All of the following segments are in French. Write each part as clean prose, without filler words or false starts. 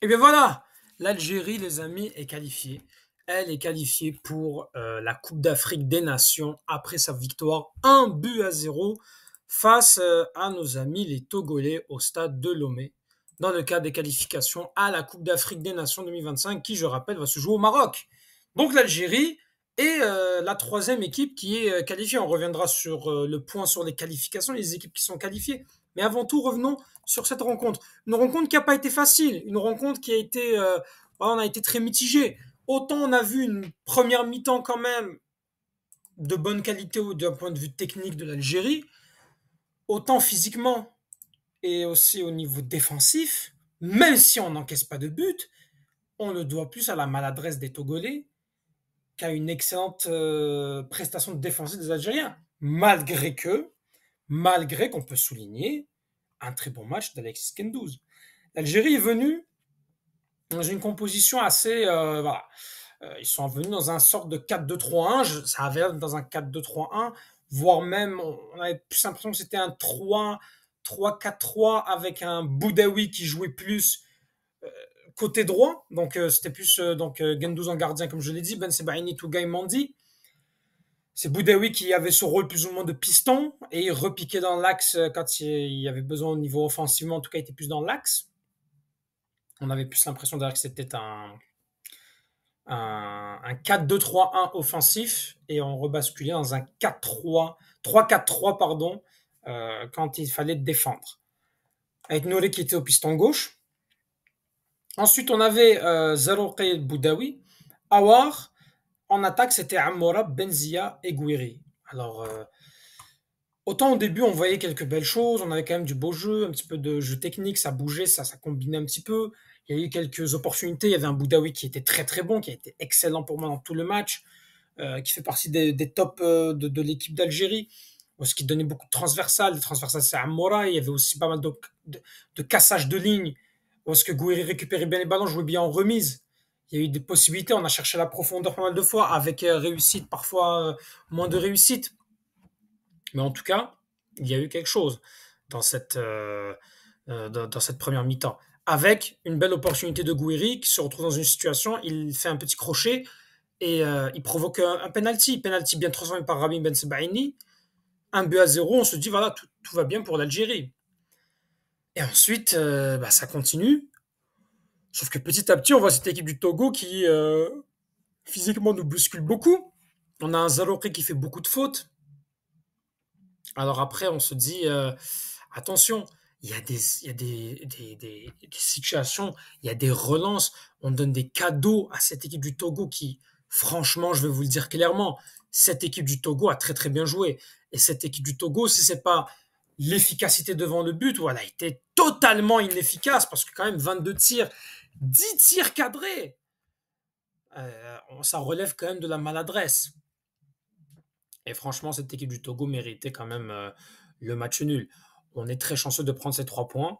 Et bien voilà, l'Algérie, les amis, est qualifiée. Elle est qualifiée pour la Coupe d'Afrique des Nations après sa victoire 1 but à 0 face à nos amis les Togolais au stade de Lomé dans le cadre des qualifications à la Coupe d'Afrique des Nations 2025 qui, je rappelle, va se jouer au Maroc. Donc l'Algérie est la troisième équipe qui est qualifiée. On reviendra sur le point sur les qualifications, les équipes qui sont qualifiées. Mais avant tout, revenons sur cette rencontre. Une rencontre qui n'a pas été facile, une rencontre qui a été, voilà, on a été très mitigé. Autant on a vu une première mi-temps quand même de bonne qualité d'un point de vue technique de l'Algérie, autant physiquement et aussi au niveau défensif, même si on n'encaisse pas de but, on le doit plus à la maladresse des Togolais qu'à une excellente prestation défensive des Algériens. Malgré qu'on peut souligner un très bon match d'Alexis Kendouz. L'Algérie est venue dans une composition assez. Voilà. Ils sont venus dans un sorte de 4-2-3-1. Ça avait l'air dans un 4-2-3-1, voire même, on avait plus l'impression que c'était un 3-4-3 avec un Boudaoui qui jouait plus côté droit. Donc, c'était plus Gendouzi en gardien, comme je l'ai dit, Ben Sebaini, Tougaï, Mandi. C'est Boudaoui qui avait ce rôle plus ou moins de piston et il repiquait dans l'axe quand il y avait besoin au niveau offensivement. En tout cas, il était plus dans l'axe. On avait plus l'impression d'ailleurs que c'était un 4-2-3-1 offensif et on rebasculait dans un 3-4-3 pardon, quand il fallait défendre. Avec Nouri qui était au piston gauche. Ensuite, on avait Zarouqi Boudaoui. Awar, en attaque, c'était Amoura, Benzia et Gouiri. Alors, autant au début, on voyait quelques belles choses, on avait quand même du beau jeu, un petit peu de jeu technique, ça bougeait, ça combinait un petit peu. Il y a eu quelques opportunités, il y avait un Boudaoui qui était très très bon, qui a été excellent pour moi dans tout le match, qui fait partie des tops de l'équipe d'Algérie, ce qui donnait beaucoup de transversales. Les transversales, c'est Amora, il y avait aussi pas mal de cassage de ligne, parce que Gouiri récupérait bien les ballons, jouait bien en remise. Il y a eu des possibilités, on a cherché la profondeur pas mal de fois, avec réussite, parfois moins de réussite. Mais en tout cas, il y a eu quelque chose dans dans cette première mi-temps. Avec une belle opportunité de Gouiri qui se retrouve dans une situation, il fait un petit crochet et il provoque un penalty. Penalty bien transformé par Rabin Ben Sebaini. 1 but à 0, on se dit voilà, tout va bien pour l'Algérie. Et ensuite, ça continue. Sauf que petit à petit, on voit cette équipe du Togo qui physiquement nous bouscule beaucoup. On a un Zaroki qui fait beaucoup de fautes. Alors après, on se dit, attention, il y a des situations, il y a des relances, on donne des cadeaux à cette équipe du Togo qui, franchement, je vais vous le dire clairement, cette équipe du Togo a très très bien joué. Et cette équipe du Togo, si c'est pas l'efficacité devant le but, où elle a été totalement inefficace, parce que quand même 22 tirs, 10 tirs cadrés, ça relève quand même de la maladresse. Et franchement, cette équipe du Togo méritait quand même le match nul. On est très chanceux de prendre ces 3 points.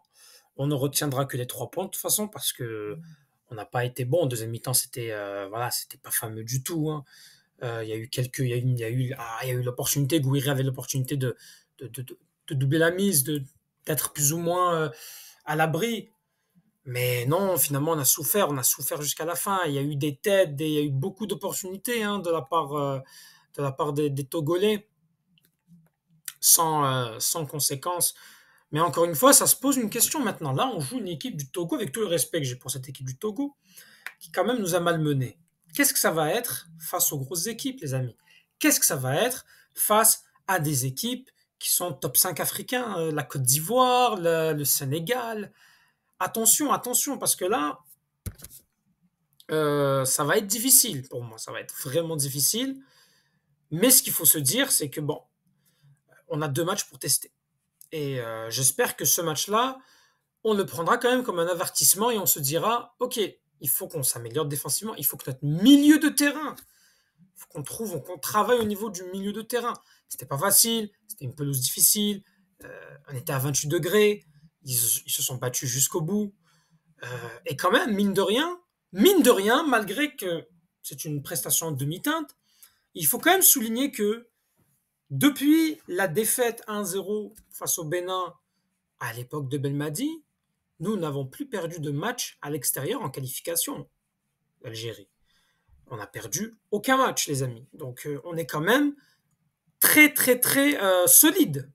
On ne retiendra que les 3 points de toute façon parce que on n'a pas été bon. En deuxième mi-temps, c'était voilà, c'était pas fameux du tout, hein. Il y a eu il y a eu l'opportunité. Gouiri avait l'opportunité de, de, de- de doubler la mise, d'être plus ou moins à l'abri. Mais non, finalement, on a souffert jusqu'à la fin. Il y a eu des têtes, il y a eu beaucoup d'opportunités hein, de la part des Togolais sans conséquence. Mais encore une fois, ça se pose une question maintenant. Là, on joue une équipe du Togo, avec tout le respect que j'ai pour cette équipe du Togo, qui quand même nous a malmenés. Qu'est-ce que ça va être face aux grosses équipes, les amis? Qu'est-ce que ça va être face à des équipes qui sont top 5 africains, la Côte d'Ivoire, le Sénégal? Attention, attention, parce que là, ça va être difficile pour moi. Ça va être vraiment difficile. Mais ce qu'il faut se dire, c'est que bon, on a 2 matchs pour tester. Et j'espère que ce match-là, on le prendra quand même comme un avertissement et on se dira, OK, il faut qu'on s'améliore défensivement, il faut que notre milieu de terrain, il faut qu'on travaille au niveau du milieu de terrain. C'était pas facile, c'était une pelouse difficile, on était à 28 degrés, ils se sont battus jusqu'au bout. Et quand même, mine de rien, malgré que c'est une prestation en demi-teinte, il faut quand même souligner que depuis la défaite 1-0 face au Bénin à l'époque de Belmadi, nous n'avons plus perdu de match à l'extérieur en qualification, l'Algérie. On n'a perdu aucun match, les amis. Donc, on est quand même très, très, très solide.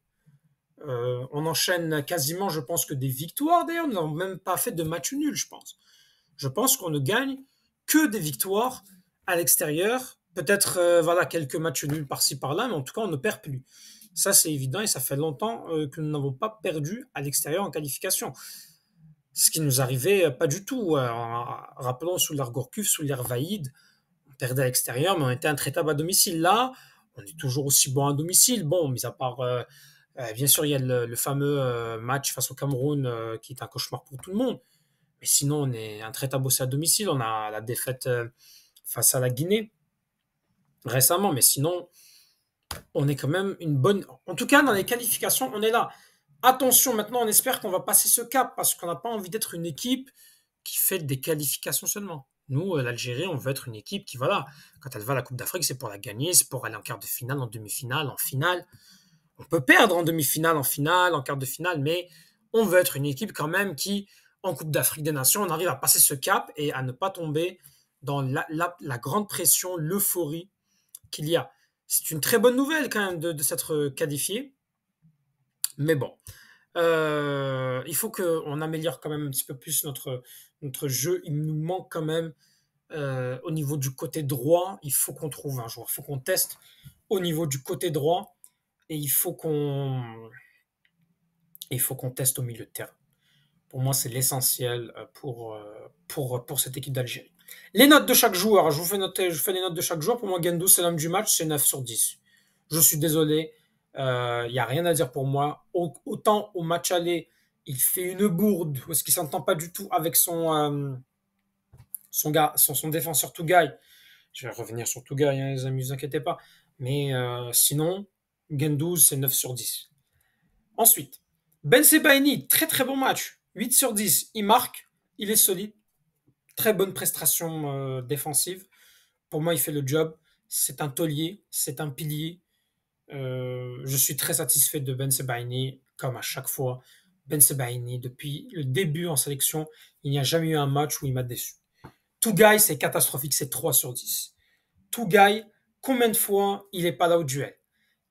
On enchaîne quasiment, je pense, que des victoires. D'ailleurs, nous n'avons même pas fait de match nul, je pense. Je pense qu'on ne gagne que des victoires à l'extérieur. Peut-être voilà, quelques matchs nuls par-ci par-là, mais en tout cas, on ne perd plus. Ça, c'est évident et ça fait longtemps que nous n'avons pas perdu à l'extérieur en qualification. Ce qui nous arrivait pas du tout. Rappelons sous l'ère Gourcuff, sous l'ère Vaïd, on perdait à l'extérieur, mais on était intraitable à domicile. Là, on est toujours aussi bon à domicile. Bon, mis à part, bien sûr, il y a le fameux match face au Cameroun qui est un cauchemar pour tout le monde. Mais sinon, on est intraitable aussi à domicile. On a la défaite face à la Guinée récemment, mais sinon, on est quand même une bonne. En tout cas, dans les qualifications, on est là. Attention, maintenant, on espère qu'on va passer ce cap parce qu'on n'a pas envie d'être une équipe qui fait des qualifications seulement. Nous, l'Algérie, on veut être une équipe qui, voilà, quand elle va à la Coupe d'Afrique, c'est pour la gagner, c'est pour aller en quart de finale, en demi-finale, en finale. On peut perdre en demi-finale, en finale, en quart de finale, mais on veut être une équipe quand même qui, en Coupe d'Afrique des Nations, on arrive à passer ce cap et à ne pas tomber dans la grande pression, l'euphorie qu'il y a. C'est une très bonne nouvelle quand même de s'être qualifié. Mais bon, il faut qu'on améliore quand même un petit peu plus notre jeu. Il nous manque quand même au niveau du côté droit. Il faut qu'on trouve un joueur. Il faut qu'on teste au niveau du côté droit. Et il faut qu'on teste au milieu de terrain. Pour moi, c'est l'essentiel pour cette équipe d'Algérie. Les notes de chaque joueur, je fais les notes de chaque joueur. Pour moi, Gendou, c'est l'homme du match, c'est 9 sur 10. Je suis désolé, il n'y a rien à dire pour moi. Autant au match aller, il fait une bourde, parce qu'il ne s'entend pas du tout avec son défenseur Tougaï. Je vais revenir sur Tougaï, hein, les amis, ne vous inquiétez pas. Mais sinon, Gendou, c'est 9 sur 10. Ensuite, Ben Sebaini, très très bon match. 8 sur 10. Il marque, il est solide. Très bonne prestation défensive. Pour moi, il fait le job. C'est un taulier, c'est un pilier. Je suis très satisfait de Ben Sebaini, comme à chaque fois. Ben Sebaini, depuis le début en sélection, il n'y a jamais eu un match où il m'a déçu. Tougaï, c'est catastrophique, c'est 3 sur 10. Tougaï, combien de fois il n'est pas là au duel?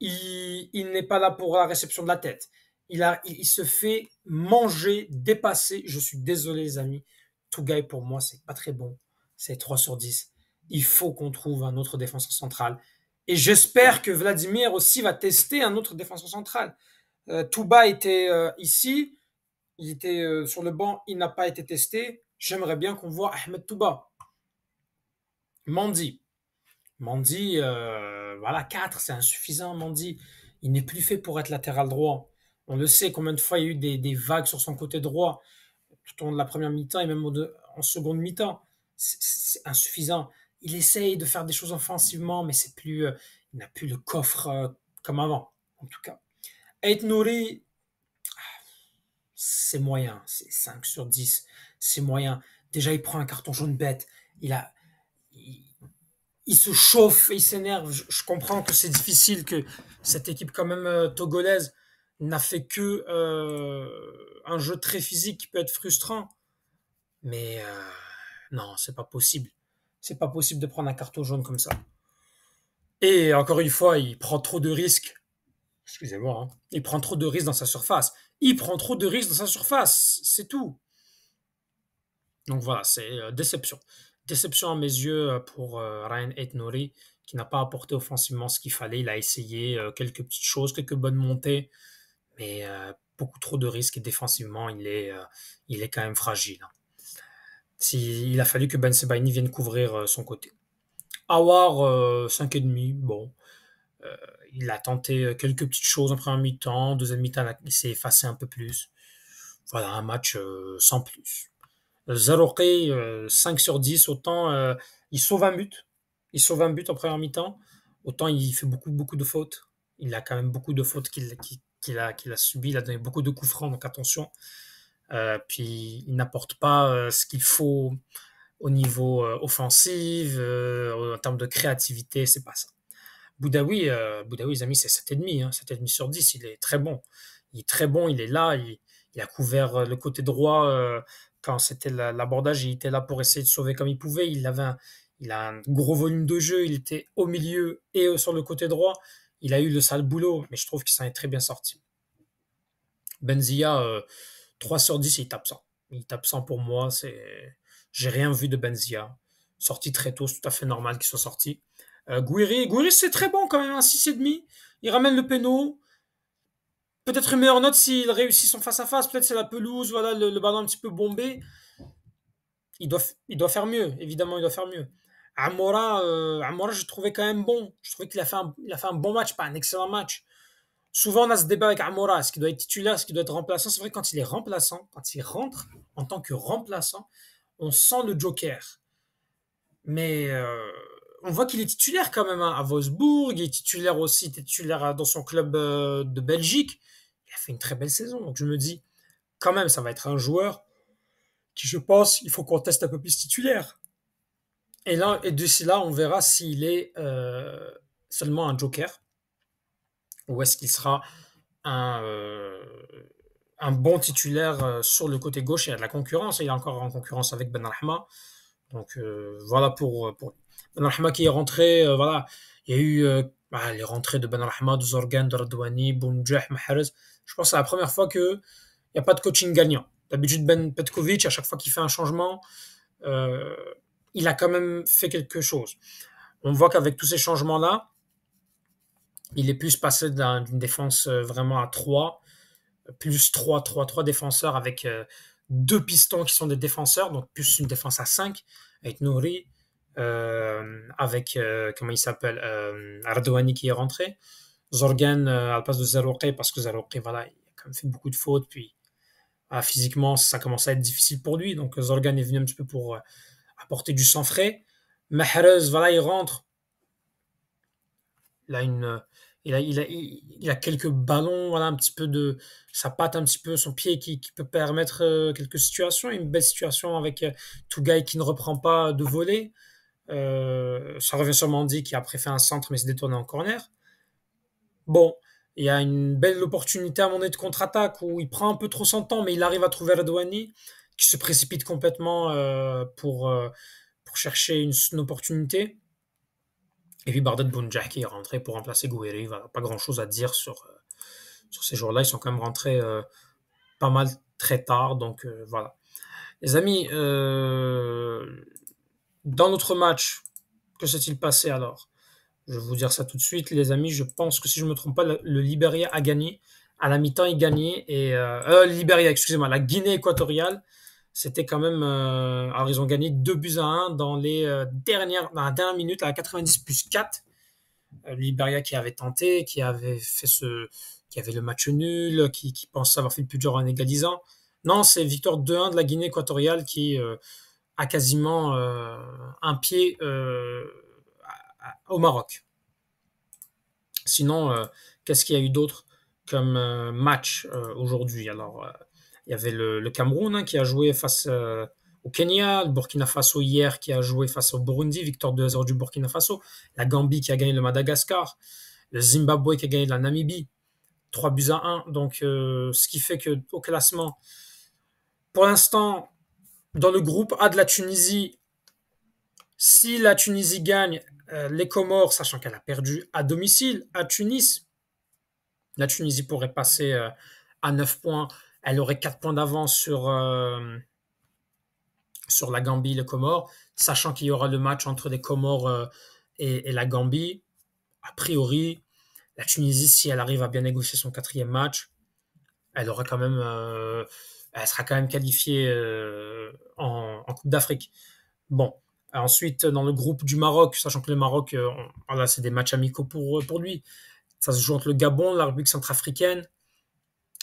Il n'est pas là pour la réception de la tête. Il se fait manger, dépasser. Je suis désolé, les amis. Tougaï, pour moi, c'est pas très bon. C'est 3 sur 10. Il faut qu'on trouve un autre défenseur central. Et j'espère que Vladimir aussi va tester un autre défenseur central. Touba était ici. Il était sur le banc. Il n'a pas été testé. J'aimerais bien qu'on voit Ahmed Touba. Mandi. Mandi, voilà, 4, c'est insuffisant, Mandi. Il n'est plus fait pour être latéral droit. On le sait, combien de fois il y a eu des vagues sur son côté droit tout au long de la première mi-temps et même en seconde mi-temps. C'est insuffisant. Il essaye de faire des choses offensivement, mais c'est plus, il n'a plus le coffre comme avant, en tout cas. Ait Nouri, c'est moyen, c'est 5 sur 10, c'est moyen. Déjà, il prend un carton jaune bête. Il, il se chauffe, il s'énerve. Je comprends que c'est difficile, que cette équipe quand même togolaise n'a fait que un jeu très physique qui peut être frustrant. Mais non, c'est pas possible. C'est pas possible de prendre un carton jaune comme ça. Et encore une fois, il prend trop de risques. Excusez-moi, hein. Il prend trop de risques dans sa surface. Il prend trop de risques dans sa surface. C'est tout. Donc voilà, c'est déception. Déception à mes yeux pour Ryan Ait-Nouri, qui n'a pas apporté offensivement ce qu'il fallait. Il a essayé quelques petites choses, quelques bonnes montées, mais beaucoup trop de risques et défensivement, il est quand même fragile. Il a fallu que Ben Sebaini vienne couvrir son côté. Awar, 5,5, bon. Euh, il a tenté quelques petites choses en première mi-temps. Deuxième mi-temps, il s'est effacé un peu plus. Voilà, un match sans plus. Zarouki, 5 sur 10, autant il sauve un but. Il sauve un but en première mi-temps. Autant il fait beaucoup, beaucoup de fautes. Il a quand même beaucoup de fautes qu'il a subies. Il a donné beaucoup de coups francs, donc attention. Puis il n'apporte pas ce qu'il faut au niveau offensif, en termes de créativité, c'est pas ça. Boudaoui, les amis, c'est 7,5, hein, 7,5 sur 10. Il est très bon. Il est très bon, il est là, Il a couvert le côté droit quand c'était l'abordage. Il était là pour essayer de sauver comme il pouvait. Il a un gros volume de jeu. Il était au milieu et sur le côté droit. Il a eu le sale boulot, mais je trouve qu'il s'en est très bien sorti. Benzia, 3 sur 10, il tape 100. Il tape 100 pour moi. J'ai rien vu de Benzia. Sorti très tôt, c'est tout à fait normal qu'il soit sorti. Gouiri, c'est très bon quand même, un 6,5. Il ramène le péno. Peut-être une meilleure note s'il réussit son face-à-face. Peut-être c'est la pelouse, voilà, le ballon un petit peu bombé. Il doit faire mieux, évidemment, il doit faire mieux. Amora, je trouvais quand même bon. Je trouvais il a fait un bon match, pas un excellent match. Souvent, on a ce débat avec Amora, est-ce qu'il doit être titulaire, est-ce qu'il doit être remplaçant. C'est vrai que quand il est remplaçant, quand il rentre en tant que remplaçant, on sent le joker. Mais on voit qu'il est titulaire quand même hein, à Wolfsburg, il est titulaire aussi, titulaire dans son club de Belgique. Il a fait une très belle saison, donc je me dis, quand même, ça va être un joueur qui, je pense, il faut qu'on teste un peu plus titulaire. Et là, et d'ici là, on verra s'il est seulement un joker ou est-ce qu'il sera un, euh, un bon titulaire sur le côté gauche. Il y a de la concurrence, il est encore en concurrence avec Ben Rahma. Donc voilà pour Ben Rahma qui est rentré. Voilà, il y a eu les rentrées de Ben Rahma, de Zorgan, de Radouani, Bounjah, Mahrez. Je pense que c'est la première fois qu'il n'y a pas de coaching gagnant. D'habitude, Ben Petkovic, à chaque fois qu'il fait un changement, euh, il a quand même fait quelque chose. On voit qu'avec tous ces changements-là, il est plus passé d'une défense vraiment à 3 plus 3 défenseurs avec deux pistons qui sont des défenseurs, donc plus une défense à 5 avec Nouri, avec, comment il s'appelle, Ardouani qui est rentré, Zorgan à la place de Zerouki, parce que Zerouki, voilà, il a quand même fait beaucoup de fautes, puis physiquement, ça commence à être difficile pour lui, donc Zorgan est venu un petit peu pour apporter du sang frais. Mahrez, voilà, il rentre, il a une, il a quelques ballons, voilà, un petit peu de sa patte, un petit peu son pied qui peut permettre quelques situations. Une belle situation avec Tougaï qui ne reprend pas de volée. Ça revient sur Mandy qui a après fait un centre mais s'est détourné en corner. Bon, il y a une belle opportunité à mon avis de contre-attaque où il prend un peu trop son temps mais il arrive à trouver Redouani qui se précipite complètement pour chercher une opportunité. Et puis Bardet Bounjah qui est rentré pour remplacer Gouiri. Voilà, pas grand chose à dire sur ces joueurs-là. Ils sont quand même rentrés pas mal très tard. Donc voilà. Les amis, dans notre match, que s'est-il passé alors? Je vais vous dire ça tout de suite. Les amis, je pense que si je ne me trompe pas, le Liberia a gagné. À la mi-temps, il gagnait. Et, Liberia, excusez-moi, la Guinée équatoriale, c'était quand même. Alors, ils ont gagné 2 buts à 1 dans la dernière minute, à la 90 plus 4. Liberia qui avait tenté, qui avait le match nul, qui pense avoir fait le plus dur en égalisant. Non, c'est victoire 2-1 de la Guinée équatoriale qui a quasiment un pied au Maroc. Sinon, qu'est-ce qu'il y a eu d'autre comme match aujourd'hui? Alors, il y avait le Cameroun hein, qui a joué face au Kenya, le Burkina Faso hier qui a joué face au Burundi, victoire 2-0 du Burkina Faso, la Gambie qui a gagné le Madagascar, le Zimbabwe qui a gagné la Namibie, 3 buts à 1. Donc, ce qui fait que au classement, pour l'instant, dans le groupe A de la Tunisie, si la Tunisie gagne, les Comores, sachant qu'elle a perdu à domicile à Tunis, la Tunisie pourrait passer à 9 points. Elle aurait 4 points d'avance sur la Gambie et les Comores, sachant qu'il y aura le match entre les Comores et la Gambie. A priori, la Tunisie, si elle arrive à bien négocier son quatrième match, elle aura quand même, elle sera quand même qualifiée en Coupe d'Afrique. Bon. Ensuite, dans le groupe du Maroc, sachant que le Maroc, voilà, c'est des matchs amicaux pour lui. Ça se joue entre le Gabon, la République centrafricaine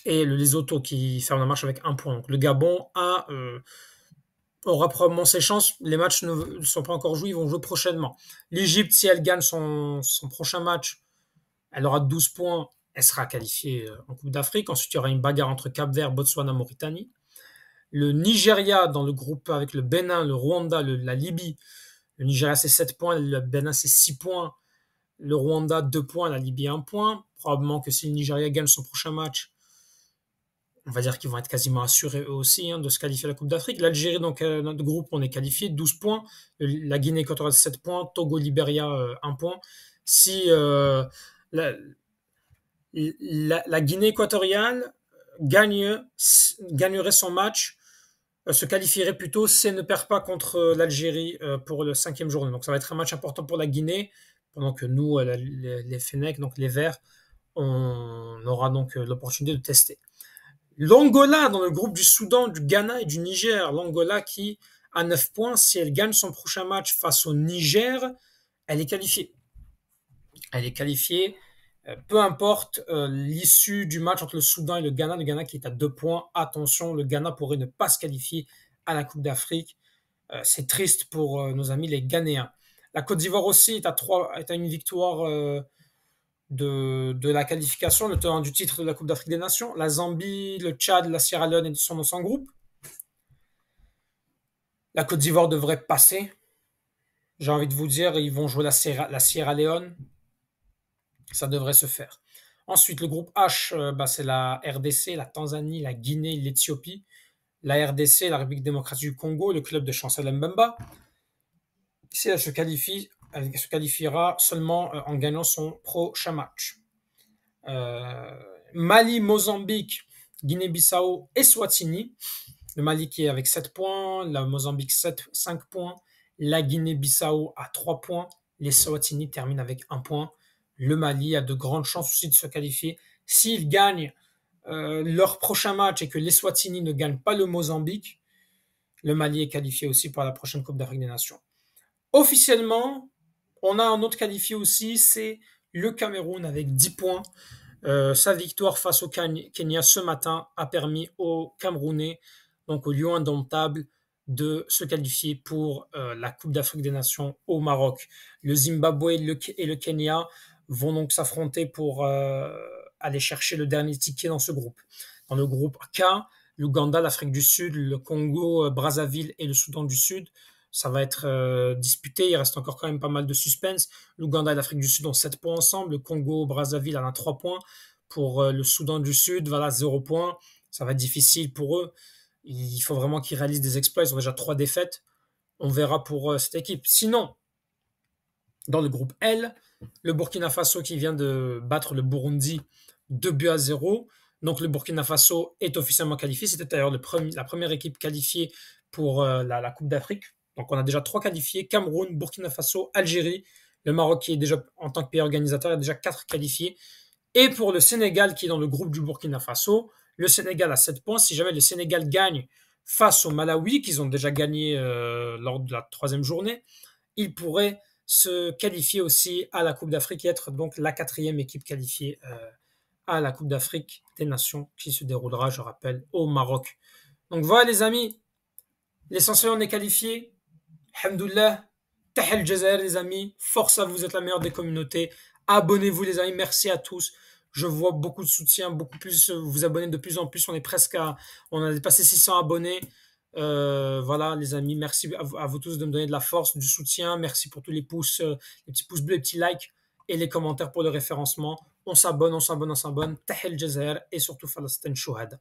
et le Lesotho qui ferme la marche avec un point. Donc le Gabon aura probablement ses chances. Les matchs ne sont pas encore joués, ils vont jouer prochainement. L'Égypte, si elle gagne son prochain match, elle aura 12 points, elle sera qualifiée en Coupe d'Afrique. Ensuite, il y aura une bagarre entre Cap-Vert, Botswana, Mauritanie. Le Nigeria dans le groupe avec le Bénin, le Rwanda, la Libye. Le Nigeria, c'est 7 points, le Bénin, c'est 6 points. Le Rwanda, 2 points, la Libye, 1 point. Probablement que si le Nigeria gagne son prochain match, On va dire qu'ils vont être quasiment assurés eux aussi, hein, de se qualifier à la Coupe d'Afrique. L'Algérie, donc notre groupe, on est qualifié, 12 points. La Guinée équatoriale, 7 points. Togo, Libéria, 1 point. Si la, la Guinée équatoriale gagnerait son match, se qualifierait plutôt si elle ne perd pas contre l'Algérie pour le 5e journée. Donc ça va être un match important pour la Guinée, pendant que nous, les Fennecs, donc les Verts, on aura donc l'opportunité de tester. L'Angola dans le groupe du Soudan, du Ghana et du Niger. L'Angola qui a 9 points, si elle gagne son prochain match face au Niger, elle est qualifiée. Elle est qualifiée, peu importe l'issue du match entre le Soudan et le Ghana qui est à 2 points. Attention, le Ghana pourrait ne pas se qualifier à la Coupe d'Afrique. C'est triste pour nos amis les Ghanéens. La Côte d'Ivoire aussi est à une victoire de la qualification, le tenant du titre de la Coupe d'Afrique des Nations. La Zambie, le Tchad, la Sierra Leone sont dans son groupe. La Côte d'Ivoire devrait passer. J'ai envie de vous dire, ils vont jouer la Sierra Leone. Ça devrait se faire. Ensuite, le groupe H, c'est la RDC, la Tanzanie, la Guinée, l'Éthiopie. La RDC, la République démocratique du Congo, le club de Chancel Mbemba. Si elle se qualifiera seulement en gagnant son prochain match. Mali, Mozambique, Guinée-Bissau et Swatini. Le Mali qui est avec 7 points, la Mozambique 5 points, la Guinée-Bissau a 3 points, les Swatini terminent avec 1 point. Le Mali a de grandes chances aussi de se qualifier. S'ils gagnent leur prochain match et que les Swatini ne gagnent pas le Mozambique, le Mali est qualifié aussi pour la prochaine Coupe d'Afrique des Nations. Officiellement, on a un autre qualifié aussi, c'est le Cameroun avec 10 points. Sa victoire face au Kenya ce matin a permis aux Camerounais, donc aux Lions indomptables, de se qualifier pour la Coupe d'Afrique des Nations au Maroc. Le Zimbabwe et le Kenya vont donc s'affronter pour aller chercher le dernier ticket dans ce groupe. Dans le groupe K, l'Ouganda, l'Afrique du Sud, le Congo, Brazzaville et le Soudan du Sud, ça va être disputé. Il reste encore quand même pas mal de suspense. L'Ouganda et l'Afrique du Sud ont 7 points ensemble. Le Congo, Brazzaville en a 3 points. Pour le Soudan du Sud, voilà, 0 points. Ça va être difficile pour eux. Il faut vraiment qu'ils réalisent des exploits. Ils ont déjà 3 défaites. On verra pour cette équipe. Sinon, dans le groupe L, le Burkina Faso qui vient de battre le Burundi 2-0. Donc le Burkina Faso est officiellement qualifié. C'était d'ailleurs la première équipe qualifiée pour la Coupe d'Afrique. Donc on a déjà 3 qualifiés, Cameroun, Burkina Faso, Algérie. Le Maroc qui est déjà, en tant que pays organisateur, a déjà 4 qualifiés. Et pour le Sénégal qui est dans le groupe du Burkina Faso, le Sénégal a 7 points. Si jamais le Sénégal gagne face au Malawi, qu'ils ont déjà gagné lors de la 3e journée, il pourrait se qualifier aussi à la Coupe d'Afrique et être donc la 4e équipe qualifiée à la Coupe d'Afrique des Nations qui se déroulera, je rappelle, au Maroc. Donc voilà les amis, l'essentiel on est qualifié. Alhamdoulilah, Tahel Jazair les amis, force à vous, vous êtes la meilleure des communautés. Abonnez-vous les amis, merci à tous. Je vois beaucoup de soutien, beaucoup plus, vous vous abonnez de plus en plus, on a dépassé 600 abonnés. Voilà les amis, merci à vous tous de me donner de la force, du soutien. Merci pour tous les pouces, les petits pouces bleus, les petits likes et les commentaires pour le référencement. On s'abonne. Tahel Jazair et surtout Falastin Chouhada.